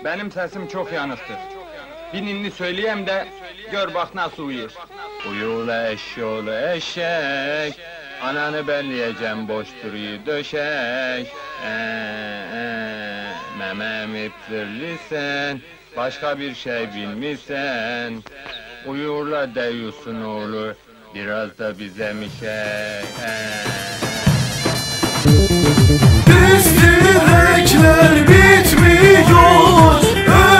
Benim sesim çok yanıktır. Bir ninni söyleyeyim de gör bak nasıl uyur. Uyu ula eşşoğlu eşek, ananı belleyeceğim boş duruyu döşek. Memem iptirlisin, başka bir şey bilmişsen. Uyurla deyusun oğlu, biraz da bize mi şey? Üstürekler bitmiyor,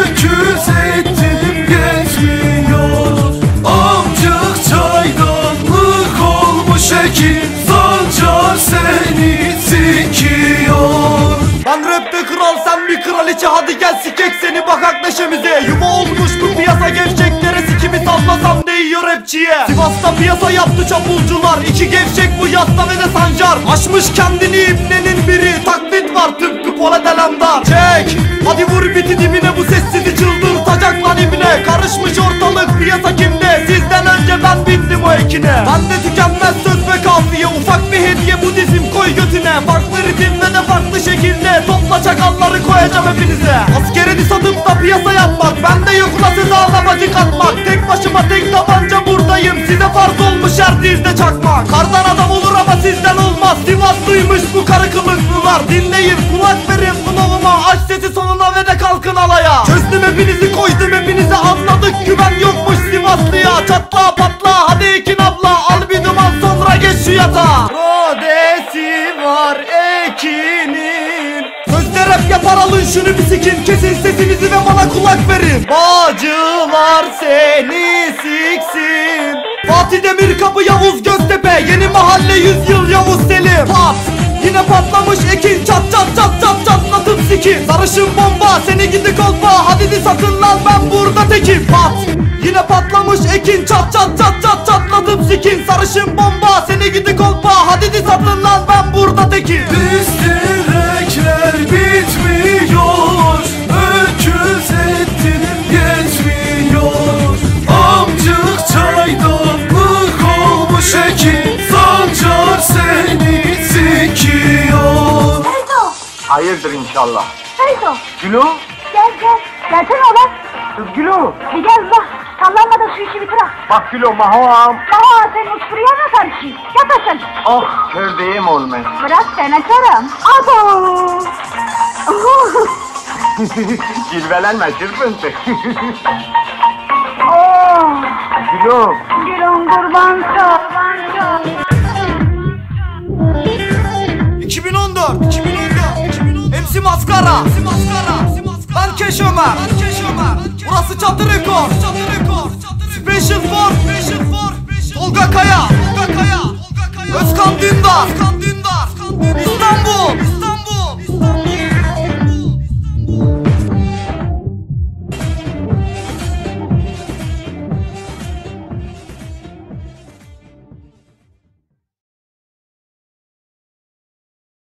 öküz ettim geçmiyor. Amcık çaydanlık olmuş ekin, sancar seni sikiyor. Ben rapte kral, sen bir kraliçe, hadi gel sikek seni bakak neşemize. Yuva olmuş bu piyasa gevşeklere, sikimi sallasam değiyor rapçiye. Sivas'ta piyasa yaptı çapulcular, iki gevşek bu yasta ve de sancar. Aşmış kendini ibnenin biri, taklit var tıpkı Polat Alemdar. Çek, hadi vur biti dibine, bu ses sizi çıldırtacak lan ibne. Karışmış ortalık, piyasa kimde? Sizden önce ben bindim o ekine. Bende tükenmez söz ve kafiye, ufak bir hediye bu dizim koy götüne. Farklı ritim ve de farklı şekilde, topla çakalları koyacağım hepinize. Askerini satıp da piyasa yapmak, bende yok la size ağlamacık atmak. Tek başıma tek tabanca buradayım, size farz olmuş her dilde çakmak. Kardan adam olur ama sizden olmaz, Sivaslıymış bu karı kılıklılar. Dinleyin, kulak verin sınavıma, aç sesi sonuna ve de kalkın alaya. Çözdüm hepinizi, koydum hepinize, anladık güven yokmuş Sivaslıya. Çatla patla hadi Ekin abla, al bir duman sonra geç şu yatağa. Rodesi var Ekin'in, sözde rap yapar, alın şunu bir sikin. Kesin sesinizi ve bana kulak verin. Bacılar seni siksin. Fatih Demirkapı, Yavuz Göztepe, yeni mahalle 100 yıl Yavuz Selim. Pat, yine patlamış Ekin, çat çat çat çat çatlatıp sikin. Sarışın bomba seni gidi kolpa, hadi di satın lan ben burada tekim. Pat, yine patlamış Ekin, çat çat çat çat çatlatıp sikin. Sarışın bomba seni gidi kolpa, hadi di satın lan ben burada tekim. Üstürekler bitmiyor, öküz ettin geçmiyor. Amcık çaydanlık olmuş ekin, sancar seni sikiyor. Feyzo! Hayırdır inşallah. Feyzo! Gülo? Gel gel! Gelsene oğlum! Kız Gülo! Bir gel bak! Sallanmadan şu işi bitir ha! Bak Gülo mahoam! Aha sen uçturuyor mu karşı? Yat aşağı! Ah kördeyim olmaz. Bırak sen açarım! Abo! Cilvelenme çırpıntı. Oh! Gülo! Gülüm kurban sağ! 2014 MC Maskara, ben Keş Ömer. Burası Çatı Rekor. Special for Tolga Kaya, Özkan Dündar, İstanbul.